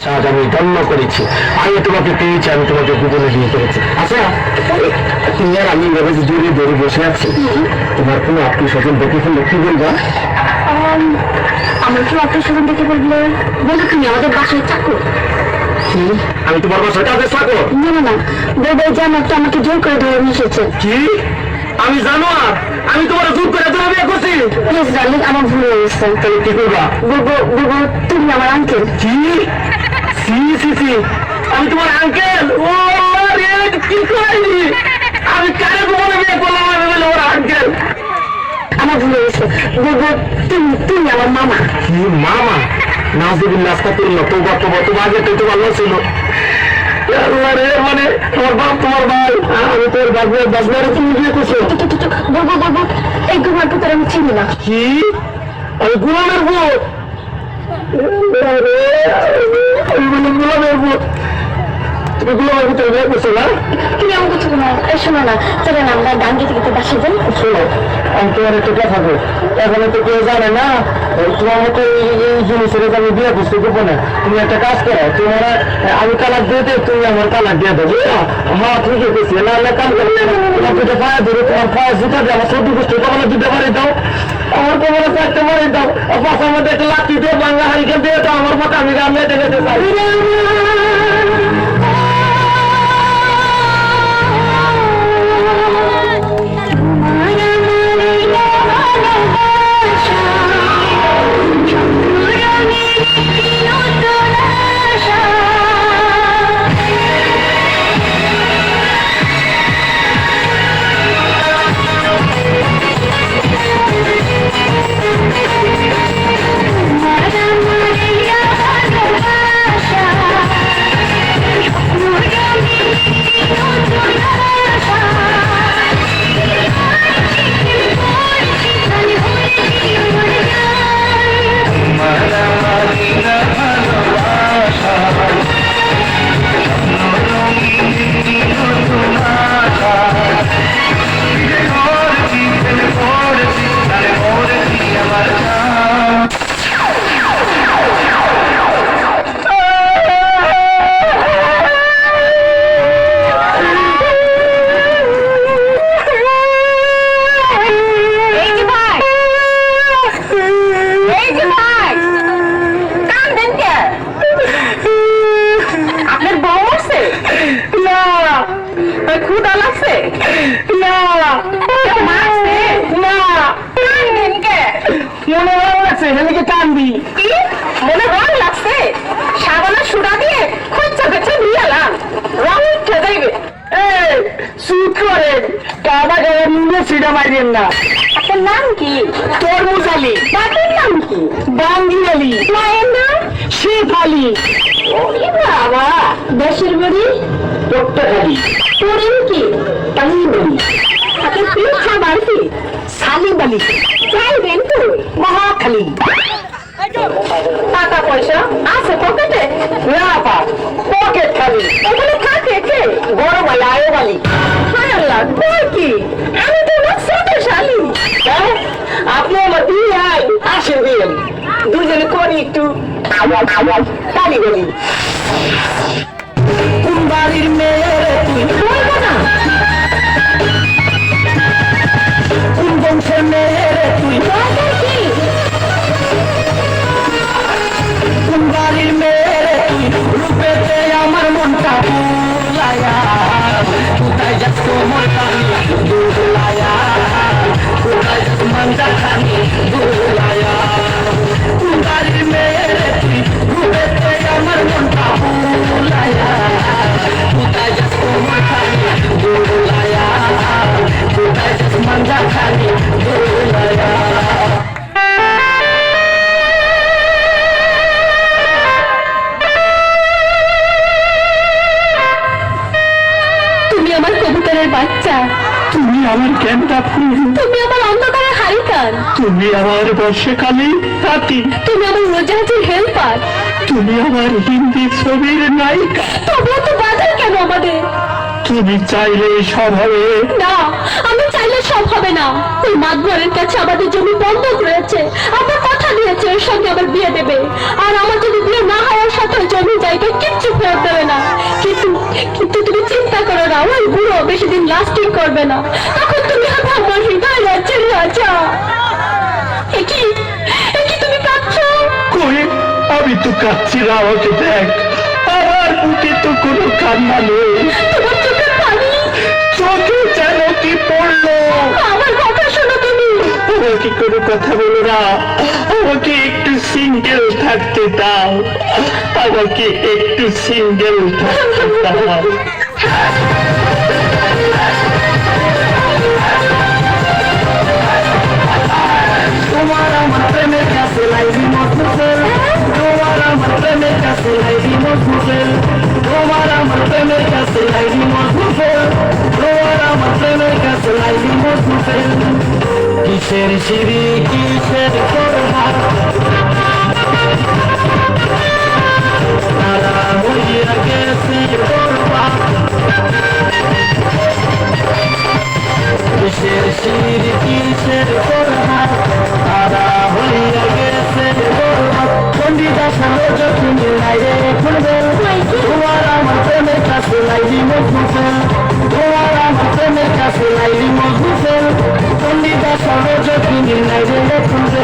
আজ আমি ধন্য করেছি, আমি তোমাকে পেয়েছি, আমি তোমাকে গোপনে বিয়ে করেছি। আচ্ছা তুমি আর আমি এভাবে দূরে দূরে বসে আছি, তোমার কোনো আত্মীয় স্বজন দেখে ফেললে কি বলবা? আমার কি আত্মীয় স্বজন দেখে বলবো? বলবো তুমি আমাদের বাসায় চাকর। আমি তোমার বাসায় কাজে চাকর? না না না, বলবো জানো তো আমাকে জোর করে ধরে নিয়ে এসেছে। কি? আমি জানো আর আমি তোমার জোর করে তোমার বিয়ে করছি? প্লিজ ডার্লিং, আমার ভুল হয়ে গেছে। তাহলে কি করবা? বলবো বলবো তুমি আমার আঙ্কেল। কি? সি সি সি, আমি তোমার আঙ্কেল? ও রে, কি করি আমি? কারে গোপনে বিয়ে করলাম? আমি বলে ওর আঙ্কেল। আমার ভুল হয়ে গেছে। বলবো তুমি আমার মামা। কি মামা? নাউজুবিল্লাহ, আস্তাগফিরুল্লাহ, তওবা তওবা, তোমার আগে তো ভালো ছিল। আল্লাহ রে, মানে তোমার বাপ তোমার ভাই, আমি তোর বাপরে তুমি বিয়ে করছো? বলবো বলবো এই গুমার পুত্র আমি চিনি না। কি? আমি গোলামের ভূত? আমি বলি গোলামের ভূত? তুমি গোলামের ভিতরে বিয়ে করছো না? তুমি আমার কিছু না, এই শোনো না, চলো না আমরা গান গেতে গেতে বাসে যাই। শোনো, আমি তোমার একটু কথা বল, এখন তো কেউ জানে না তোমার মতো এই জিনিসের আমি বিয়ে করছি গোপনে। তুমি একটা কাজ করো, তোমার আমি তালাক দিয়ে দিই, তুমি আমার তালাক দিয়ে দেবো। হ্যাঁ ঠিকই করছি, না কাম করো, তোমার দুটো পায়ে ধরে তোমার পায়ে জুতা দিয়ে আমার সর্দি গোষ্ঠী কখনো দুটো বাড়ি দাও, আমার কোমরে চারটে মারি দাও, পাশার মধ্যে একটা লাঠি দিয়ে বাংলা হারিকেন দিয়ে দাও আমার মতো, আমি গান মেয়েতে যেতে চাই। আপনার নাম কি? তরমুজ আলী। বাপের নাম কি? বাঙ্গি আলী। মায়ের নাম? শেখ আলী। বাবা, দেশের বাড়ি? পট্টাখালী। পড়েন কি? টাঙ্গিবাড়ি। আপনার প্রিয় খাবার কি? সালিম আলী। চাইবেন তো? মহাখালী। টাকা পয়সা আছে পকেটে? না পা, পকেট খালি। ওখানে থাকে কে? বড় ভাই আয়ব আলী। হায় আল্লাহ, কই কি? আমি তো আমার ছোটশালী। হ্যাঁ, আপনি আমার বিয়ে আই, আসেন বিয়ে, দুজনে করি একটু তালি বলি। কোন বাড়ির মেয়ে তুই? বলবো না। কোন বংশের মেয়ে তুই? দরকার কি? কোন বাড়ির মেয়ে তুই? রূপেতে আমার মনটা ভুলায়া, কোথায় যাস তোমার কানি দুলায়া, কোথায় যাস মনটা খানি দুলায়া। কোন বাড়ির মেয়ে তুই? রূপেতে আমার মনটা ভুলায়া, কোথায় যাস তোমার খানি দুলায়া, কোথায় যাস মনটা খানি দুলায়া। আমার কবুতরের বাচ্চা, তুমি আমার ক্যান্টা ফুল, তুমি আমার অন্ধকারের হারিকান, তুমি আমার বর্ষাকালী হাতি, তুমি আমার উড়োজাহাজের হেল্পার, তুমি আমার হিন্দি ছবির নায়িকা। তবুও তো বাজার কেন আমাদের? তুমি চাইলে সব হবে না, আমি চাইলে সব হবে না। ওই মাতবরের কাছে আমাদের জমি বন্ধক রয়েছে, আমার কথা দিয়েছে ওর সঙ্গে আমার বিয়ে দেবে, আর আমার যদি বিয়ে না হয় ওর সাথে জমি যাই ছাড়া ওই বুড়ো বেশি দিন লাস্টিং করবে না। তখন তুমি হবে আমার হৃদয় রাজ্যের রাজা। একই একই তুমি কাঁদছো? কই, আমি তো কাঁদছি না, আমাকে দেখ, আমার বুকে তো কোনো কান্না নেই, তোমার চোখের পানি। চোখে যেন কি পড়লো। আমার কথা শোনো তুমি। আমাকে কোনো কথা বলো না, আমাকে একটু সিঙ্গেল থাকতে দাও, আমাকে একটু সিঙ্গেল থাকতে দাও। তোমার আমার প্রেমের কাছে লাইবি মজনুফেল, তোমার আমার প্রেমের কাছে লাইবি মজনুফেল, তোমার আমার প্রেমের কাছে লাইবি মজনুফেল, তোমার আমার প্রেমের কাছে লাইবি মজনুফেল। কিসের সিঁড়ি কিসের করোনা, তারা হইয়া গেছে করবা। কিসের সিঁড়ি কিসের করোনা, তারা হইয়া গেছে করবা। পন্ডিতা সরোজ তুমি লাইরে খুলবে, তোমার আমার প্রেমের কাছে লাইলি মজনুফেল, তোমার আমার প্রেমের কাছে লাইলি মজনুফেল। পন্ডিতা সরোজ তুমি লাইরে খুলবে।